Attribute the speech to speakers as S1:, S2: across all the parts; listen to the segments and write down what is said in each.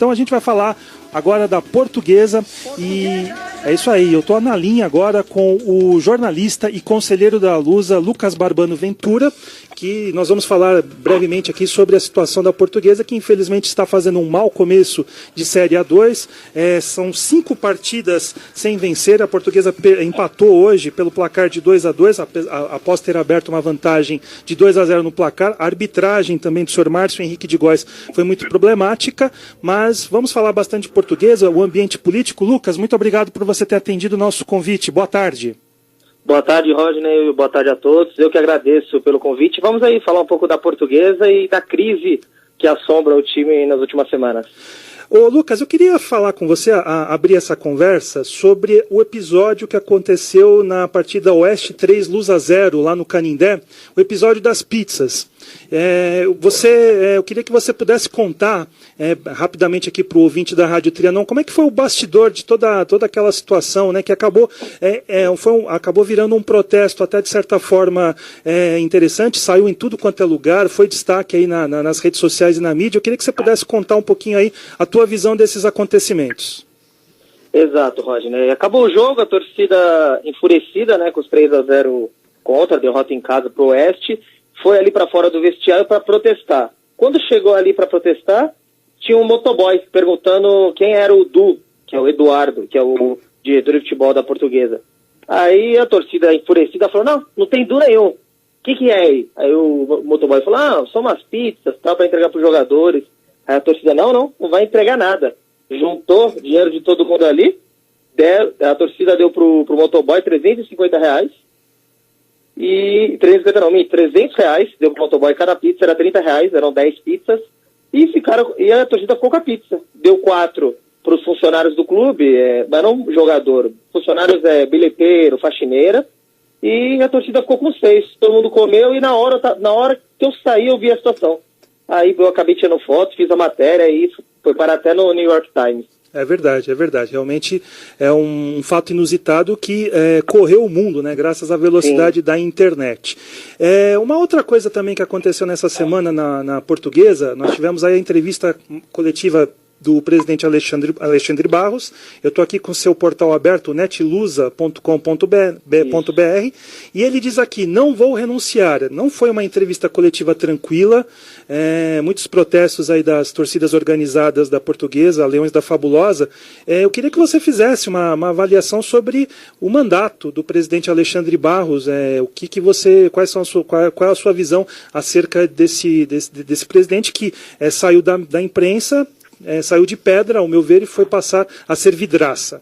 S1: Então a gente vai falar agora da Portuguesa e é isso aí. Eu estou na linha agora com o jornalista e conselheiro da Lusa, Lucas Barbano Ventura, que nós vamos falar brevemente aqui sobre a situação da Portuguesa, que infelizmente está fazendo um mau começo de Série A2. São 5 partidas sem vencer. A Portuguesa empatou hoje pelo placar de 2-2, após ter aberto uma vantagem de 2-0 no placar. A arbitragem também do Sr. Márcio Henrique de Góes foi muito problemática, mas vamos falar bastante de Portuguesa, o ambiente político. Lucas, muito obrigado por você ter atendido o nosso convite. Boa tarde.
S2: Boa tarde, Rodney, boa tarde a todos. Eu que agradeço pelo convite. Vamos aí falar um pouco da Portuguesa e da crise que assombra o time nas últimas semanas.
S1: Ô Lucas, eu queria falar com você, abrir essa conversa sobre o episódio que aconteceu na partida Oeste 3, Lusa 0, lá no Canindé, o episódio das pizzas. Eu queria que você pudesse contar rapidamente aqui para o ouvinte da Rádio Trianon como é que foi o bastidor de toda aquela situação, né, que acabou virando um protesto até de certa forma interessante, saiu em tudo quanto é lugar, foi destaque aí nas redes sociais e na mídia. Eu queria que você pudesse contar um pouquinho aí a tua visão desses acontecimentos.
S2: Exato, Rodney. Acabou o jogo, a torcida enfurecida, né, com os 3-0 contra, a derrota em casa para o Oeste, foi ali para fora do vestiário para protestar. Quando chegou ali para protestar, tinha um motoboy perguntando quem era o Du, que é o Eduardo, que é o diretor de futebol da Portuguesa. Aí a torcida enfurecida falou, não tem Du nenhum. O que é aí? Aí o motoboy falou, são umas pizzas, tal, para entregar para os jogadores. Aí a torcida, não vai entregar nada. Juntou dinheiro de todo mundo ali, a torcida deu pro motoboy R$350, e 300 reais, deu pro motoboy cada pizza, era R$30, eram 10 pizzas, e a torcida ficou com a pizza. Deu 4 para os funcionários do clube, mas não jogador, funcionários bilheteiro, faxineira, e a torcida ficou com 6. Todo mundo comeu, e na hora que eu saí eu vi a situação. Aí eu acabei tirando foto, fiz a matéria e foi parar até no New York Times.
S1: É verdade. Realmente é um fato inusitado que correu o mundo, né, graças à velocidade Sim. da internet. Uma outra coisa também que aconteceu nessa semana na Portuguesa, nós tivemos aí a entrevista coletiva do presidente Alexandre Barros. Eu estou aqui com o seu portal aberto, netlusa.com.br, e ele diz aqui, não vou renunciar. Não foi uma entrevista coletiva tranquila, muitos protestos aí das torcidas organizadas da Portuguesa, Leões da Fabulosa. Eu queria que você fizesse uma avaliação sobre o mandato do presidente Alexandre Barros, qual é a sua visão acerca desse presidente que saiu da imprensa, saiu de pedra, ao meu ver, e foi passar a ser vidraça.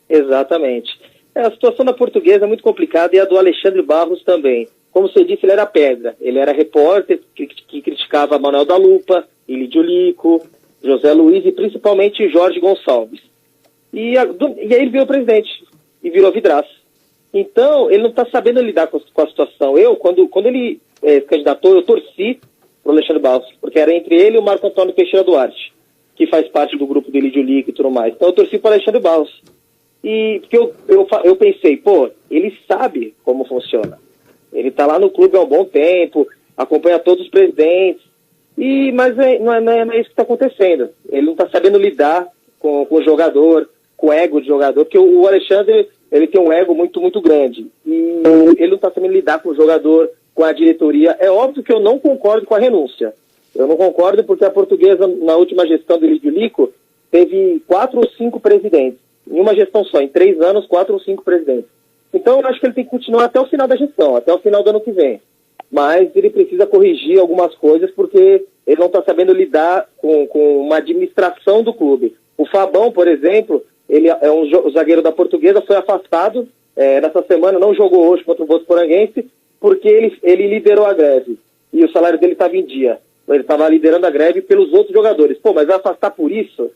S2: Exatamente. A situação da Portuguesa é muito complicada e a do Alexandre Barros também. Como você disse, ele era pedra. Ele era repórter que criticava Manuel da Lupa, Ilídio Lico, José Luiz e principalmente Jorge Gonçalves. E aí ele virou presidente e virou vidraça. Então, ele não está sabendo lidar com a situação. Quando ele se candidatou, eu torci para o Alexandre Barros, porque era entre ele e o Marco Antônio Teixeira Duarte, que faz parte do grupo do Ilídio Lico e tudo mais. Então eu torci para Alexandre Barros. E porque eu pensei, ele sabe como funciona. Ele está lá no clube há um bom tempo, acompanha todos os presidentes, mas não é isso que está acontecendo. Ele não está sabendo lidar com o jogador, com o ego do jogador, porque o Alexandre ele tem um ego muito, muito grande. E ele não está sabendo lidar com o jogador, com a diretoria. É óbvio que eu não concordo com a renúncia. Eu não concordo porque a Portuguesa, na última gestão do Ilídio Lico, teve 4 ou 5 presidentes. Em uma gestão só, em 3 anos, 4 ou 5 presidentes. Então eu acho que ele tem que continuar até o final da gestão, até o final do ano que vem. Mas ele precisa corrigir algumas coisas porque ele não está sabendo lidar com uma administração do clube. O Fabão, por exemplo, ele é um zagueiro da Portuguesa, foi afastado nessa semana, não jogou hoje contra o Votuporanguense, porque ele liderou a greve. E o salário dele estava em dia. Ele estava liderando a greve pelos outros jogadores. Mas vai afastar por isso?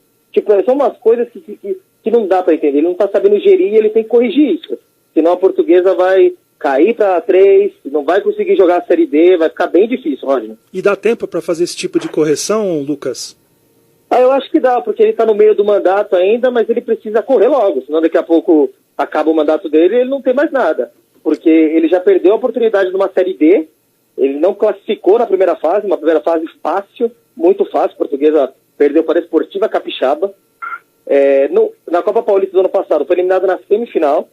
S2: São umas coisas que não dá para entender. Ele não está sabendo gerir e ele tem que corrigir isso. Senão a Portuguesa vai cair para 3, não vai conseguir jogar a Série D, vai ficar bem difícil, Rodney.
S1: E dá tempo para fazer esse tipo de correção, Lucas?
S2: Eu acho que dá, porque ele está no meio do mandato ainda, mas ele precisa correr logo. Senão daqui a pouco acaba o mandato dele e ele não tem mais nada. Porque ele já perdeu a oportunidade de uma Série D. Ele não classificou na primeira fase, uma primeira fase fácil, muito fácil. A Portuguesa perdeu para a Esportiva Capixaba. Na Copa Paulista do ano passado foi eliminado na semifinal.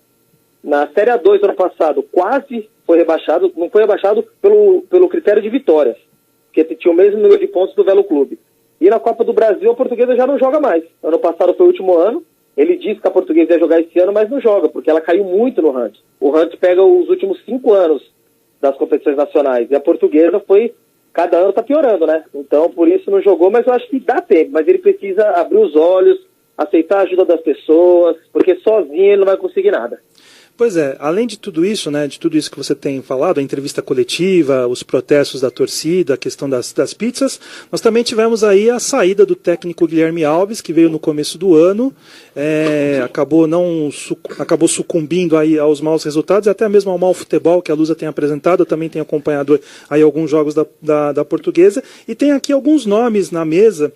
S2: Na Série A2 do ano passado quase foi rebaixado, não foi rebaixado pelo critério de vitórias, porque tinha o mesmo número de pontos do Velo Clube. E na Copa do Brasil a Portuguesa já não joga mais. Ano passado foi o último ano, ele disse que a Portuguesa ia jogar esse ano, mas não joga, porque ela caiu muito no ranking. O ranking pega os últimos 5 anos das competições nacionais, e a Portuguesa cada ano está piorando, né? Então por isso não jogou, mas eu acho que dá tempo, mas ele precisa abrir os olhos, aceitar a ajuda das pessoas, porque sozinho ele não vai conseguir nada.
S1: Pois é, além de tudo isso, né, de tudo isso que você tem falado, a entrevista coletiva, os protestos da torcida, a questão das pizzas, nós também tivemos aí a saída do técnico Guilherme Alves, que veio no começo do ano, acabou sucumbindo aí aos maus resultados, até mesmo ao mau futebol que a Lusa tem apresentado. Eu também tenho acompanhado aí alguns jogos da Portuguesa, e tem aqui alguns nomes na mesa,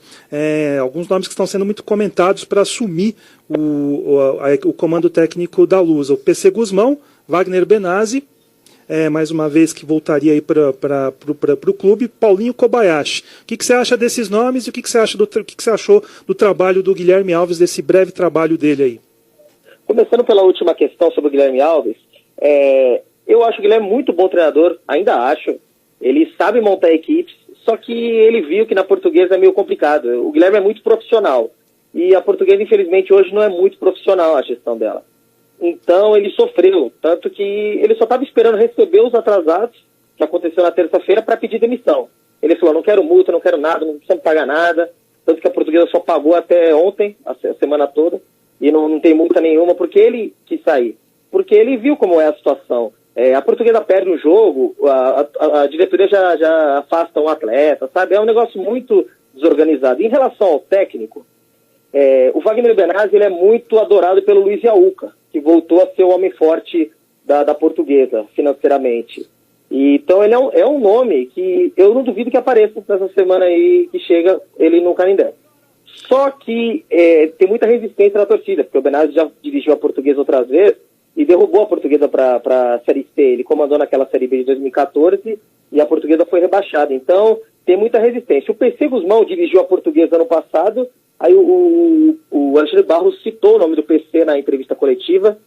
S1: alguns nomes que estão sendo muito comentados para assumir o comando técnico da Lusa. O PC Guzmão, Wagner Benazzi, mais uma vez que voltaria aí para o clube, Paulinho Kobayashi. O que você acha desses nomes e o que você achou do trabalho do Guilherme Alves, desse breve trabalho dele aí?
S2: Começando pela última questão sobre o Guilherme Alves, eu acho que ele é muito bom treinador, ainda acho. Ele sabe montar equipes, só que ele viu que na Portuguesa é meio complicado. O Guilherme é muito profissional. E a Portuguesa, infelizmente, hoje não é muito profissional a gestão dela. Então, ele sofreu. Tanto que ele só estava esperando receber os atrasados, que aconteceu na terça-feira, para pedir demissão. Ele falou, não quero multa, não quero nada, não precisa pagar nada. Tanto que a Portuguesa só pagou até ontem, a semana toda, e não tem multa nenhuma, porque ele quis sair. Porque ele viu como é a situação. A Portuguesa perde um jogo, a diretoria já afasta um atleta, sabe? É um negócio muito desorganizado. Em relação ao técnico, o Wagner Benazzi, ele é muito adorado pelo Luiz Yaúca, que voltou a ser o homem forte da Portuguesa, financeiramente. Então ele é um nome que eu não duvido que apareça nessa semana aí que chega ele no Canindé. Só que tem muita resistência na torcida, porque o Benazzi já dirigiu a Portuguesa outras vezes e derrubou a Portuguesa para a Série C. Ele comandou naquela Série B de 2014 e a Portuguesa foi rebaixada. Então tem muita resistência. O PC Guzmão dirigiu a Portuguesa ano passado. Aí o Alexandre Barros citou o nome do PC na entrevista coletiva,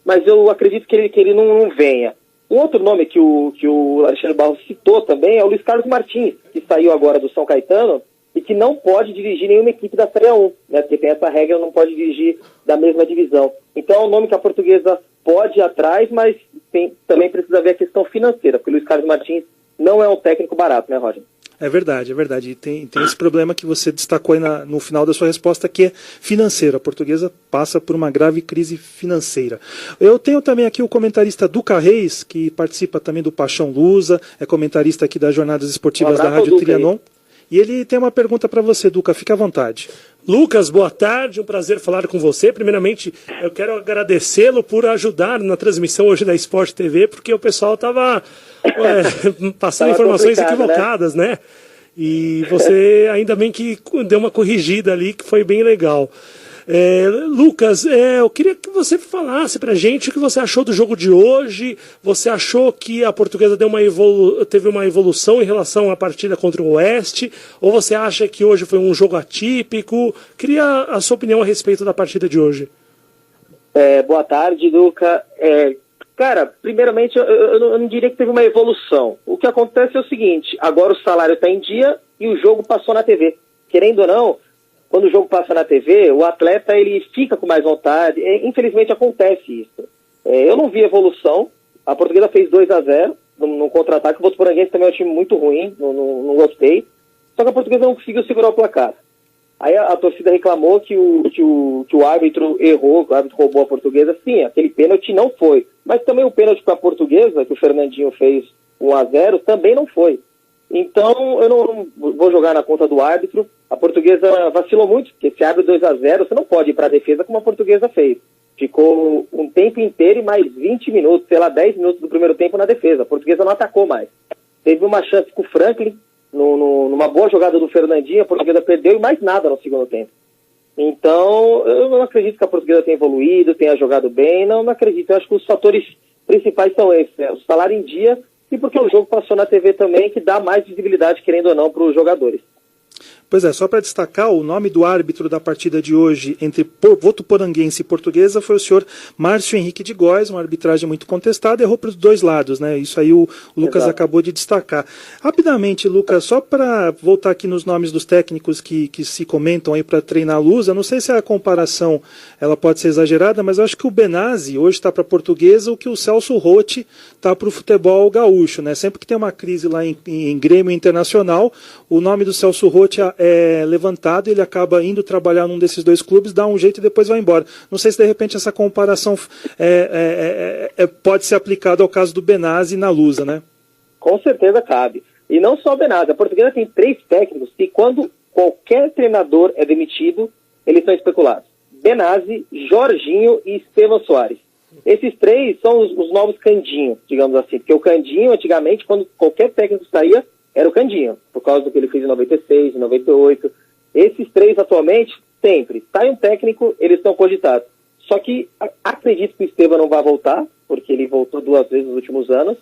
S2: mas eu acredito que ele não venha. Um outro nome que o Alexandre Barros citou também é o Luiz Carlos Martins, que saiu agora do São Caetano e que não pode dirigir nenhuma equipe da Série A1, né, porque tem essa regra, não pode dirigir da mesma divisão. Então é um nome que a Portuguesa pode ir atrás, mas também precisa ver a questão financeira, porque o Luiz Carlos Martins não é um técnico barato, né, Roger?
S1: É verdade. E tem esse problema que você destacou aí no final da sua resposta, que é financeiro. A Portuguesa passa por uma grave crise financeira. Eu tenho também aqui o comentarista Duca Reis, que participa também do Paixão Lusa, é comentarista aqui das Jornadas Esportivas da Rádio Trianon. E ele tem uma pergunta para você, Duca, fica à vontade.
S3: Lucas, boa tarde, um prazer falar com você. Primeiramente, eu quero agradecê-lo por ajudar na transmissão hoje da Sport TV, porque o pessoal estava passando informações equivocadas, né? E você ainda bem que deu uma corrigida ali, que foi bem legal. Lucas, eu queria que você falasse pra gente o que você achou do jogo de hoje. Você achou que a Portuguesa teve uma evolução em relação à partida contra o Oeste? Ou você acha que hoje foi um jogo atípico? Queria a sua opinião a respeito da partida de hoje.
S2: Boa tarde, Luca. Cara, primeiramente, eu não diria que teve uma evolução. O que acontece é o seguinte, agora o salário está em dia e o jogo passou na TV. Querendo ou não, quando o jogo passa na TV, o atleta ele fica com mais vontade. Infelizmente acontece isso. Eu não vi evolução. A Portuguesa fez 2-0 no contra-ataque. O Votuporanguense também é um time muito ruim, não gostei. Só que a Portuguesa não conseguiu segurar o placar. Aí a torcida reclamou que o árbitro errou, o árbitro roubou a Portuguesa. Sim, aquele pênalti não foi. Mas também o pênalti para a Portuguesa, que o Fernandinho fez 1-0, também não foi. Então eu não vou jogar na conta do árbitro. A Portuguesa vacilou muito, porque se abre 2-0, você não pode ir para a defesa como a Portuguesa fez. Ficou um tempo inteiro e mais 20 minutos, 10 minutos do primeiro tempo na defesa. A Portuguesa não atacou mais. Teve uma chance com o Franklin, numa boa jogada do Fernandinho, a Portuguesa perdeu e mais nada no segundo tempo. Então, eu não acredito que a Portuguesa tenha evoluído, tenha jogado bem, não acredito. Eu acho que os fatores principais são esses, né? O salário em dia e porque o jogo passou na TV também, que dá mais visibilidade, querendo ou não, para os jogadores.
S1: Pois é, só para destacar, o nome do árbitro da partida de hoje entre Votuporanguense e Portuguesa foi o senhor Márcio Henrique de Góes, uma arbitragem muito contestada, errou para os dois lados, né? Isso aí o Lucas acabou de destacar. Rapidamente, Lucas, só para voltar aqui nos nomes dos técnicos que se comentam aí para treinar a Lusa, não sei se a comparação ela pode ser exagerada, mas eu acho que o Benazzi hoje está para a Portuguesa o que o Celso Roth está para o futebol gaúcho, né? Sempre que tem uma crise lá em Grêmio Internacional, o nome do Celso Roth é levantado, ele acaba indo trabalhar num desses dois clubes, dá um jeito e depois vai embora. Não sei se de repente essa comparação pode ser aplicada ao caso do Benazzi na Lusa, né?
S2: Com certeza cabe. E não só o Benazzi, a Portuguesa tem 3 técnicos que quando qualquer treinador é demitido, eles são especulados. Benazzi, Jorginho e Estevão Soares. Esses 3 são os novos Candinho, digamos assim, porque o Candinho, antigamente, quando qualquer técnico saía, era o Candinho, por causa do que ele fez em 96, em 98. Esses 3 atualmente, sempre. Sai um técnico, eles estão cogitados. Só que acredito que o Estevão não vai voltar, porque ele voltou 2 vezes nos últimos anos.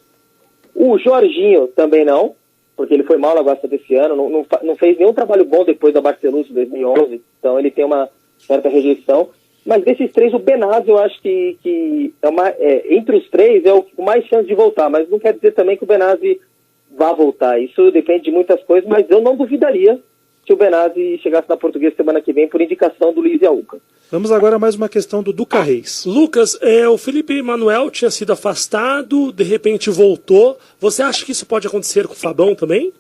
S2: O Jorginho também não, porque ele foi mal na Guaça desse ano, não fez nenhum trabalho bom depois da Barcelona de 2011, então ele tem uma certa rejeição. Mas desses 3, o Benazzi eu acho que entre os 3 é o com mais chance de voltar, mas não quer dizer também que o Benazzi vá voltar. Isso depende de muitas coisas, mas eu não duvidaria se o Benazzi chegasse na Portuguesa semana que vem por indicação do Luiz Yaúca.
S1: Vamos agora a mais uma questão do Duca Reis.
S3: Lucas, o Felipe Manuel tinha sido afastado, de repente voltou. Você acha que isso pode acontecer com o Fabão também?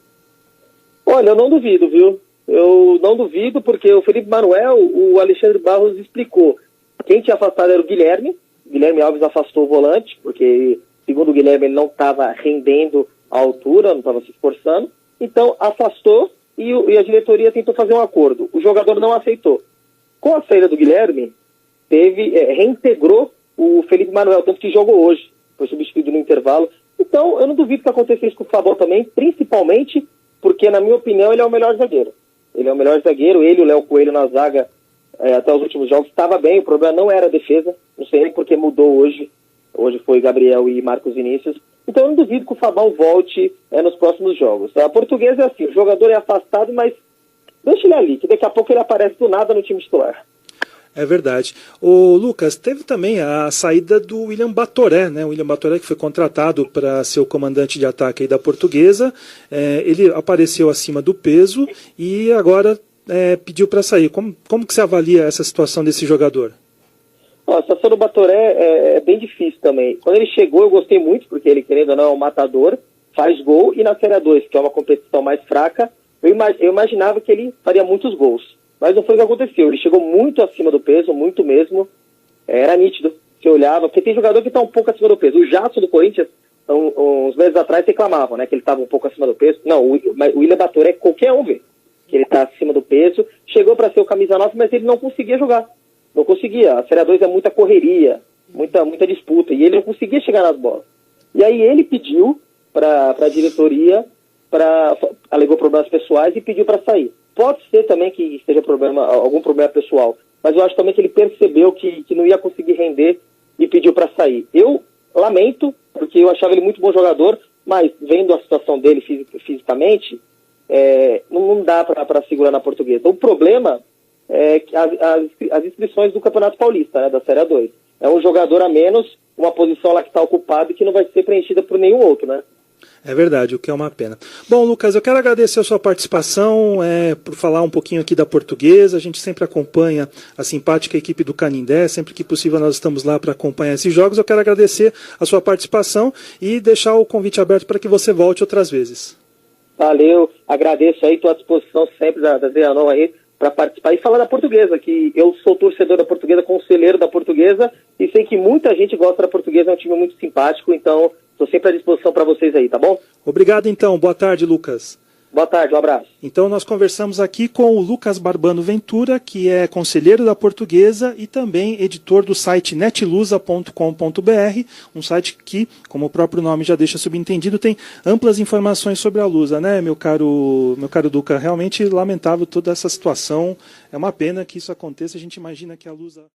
S2: Olha, eu não duvido, viu? Eu não duvido, porque o Felipe Manuel, o Alexandre Barros explicou. Quem tinha afastado era o Guilherme. Guilherme Alves afastou o volante, porque, segundo o Guilherme, ele não estava rendendo à altura, não estava se esforçando. Então, afastou e a diretoria tentou fazer um acordo. O jogador não aceitou. Com a saída do Guilherme, reintegrou o Felipe Manuel, tanto que jogou hoje. Foi substituído no intervalo. Então, eu não duvido que aconteça isso com o Fabão também, principalmente porque, na minha opinião, ele é o melhor zagueiro. Ele é o melhor zagueiro, ele e o Léo Coelho na zaga até os últimos jogos estava bem, o problema não era a defesa, não sei nem porque mudou hoje. Hoje foi Gabriel e Marcos Vinícius. Então eu não duvido que o Fabão volte nos próximos jogos. A Portuguesa é assim, o jogador é afastado, mas deixa ele ali, que daqui a pouco ele aparece do nada no time titular.
S1: É verdade. O Lucas, teve também a saída do William Batoré, né? O William Batoré que foi contratado para ser o comandante de ataque aí da Portuguesa. Ele apareceu acima do peso e agora pediu para sair. Como que você avalia essa situação desse jogador?
S2: A situação do Batoré é bem difícil também. Quando ele chegou, eu gostei muito, porque ele, querendo ou não, é um matador, faz gol, e na Série A2, que é uma competição mais fraca, eu imaginava que ele faria muitos gols. Mas não foi o que aconteceu. Ele chegou muito acima do peso, muito mesmo. Era nítido. Você olhava, porque tem jogador que está um pouco acima do peso. O Jasso do Corinthians, uns meses atrás, reclamavam, né, que ele estava um pouco acima do peso. Não, o William Batoré, qualquer um vê que ele está acima do peso. Chegou para ser o camisa 9, mas ele não conseguia jogar. Não conseguia. A Série A2 é muita correria, muita disputa, e ele não conseguia chegar nas bolas. E aí ele pediu para a diretoria, alegou problemas pessoais e pediu para sair. Pode ser também que seja algum problema pessoal, mas eu acho também que ele percebeu que não ia conseguir render e pediu para sair. Eu lamento, porque eu achava ele muito bom jogador, mas vendo a situação dele fisicamente, não dá para segurar na Portuguesa. O problema é que as inscrições do Campeonato Paulista, né, da Série A2. É um jogador a menos, uma posição lá que está ocupada e que não vai ser preenchida por nenhum outro, né?
S1: É verdade, o que é uma pena. Bom, Lucas, eu quero agradecer a sua participação, por falar um pouquinho aqui da Portuguesa. A gente sempre acompanha a simpática equipe do Canindé, sempre que possível nós estamos lá para acompanhar esses jogos. Eu quero agradecer a sua participação e deixar o convite aberto para que você volte outras vezes.
S2: Valeu, agradeço aí, estou à disposição sempre da Zeanon aí para participar e falar da Portuguesa, que eu sou torcedor da Portuguesa, conselheiro da Portuguesa, e sei que muita gente gosta da Portuguesa, é um time muito simpático, então estou sempre à disposição para vocês aí, tá bom?
S1: Obrigado então, boa tarde, Lucas.
S2: Boa tarde, um abraço.
S1: Então nós conversamos aqui com o Lucas Barbano Ventura, que é conselheiro da Portuguesa e também editor do site netlusa.com.br, um site que, como o próprio nome já deixa subentendido, tem amplas informações sobre a Lusa, né, meu caro Duca? Realmente lamentável toda essa situação, é uma pena que isso aconteça, a gente imagina que a Lusa...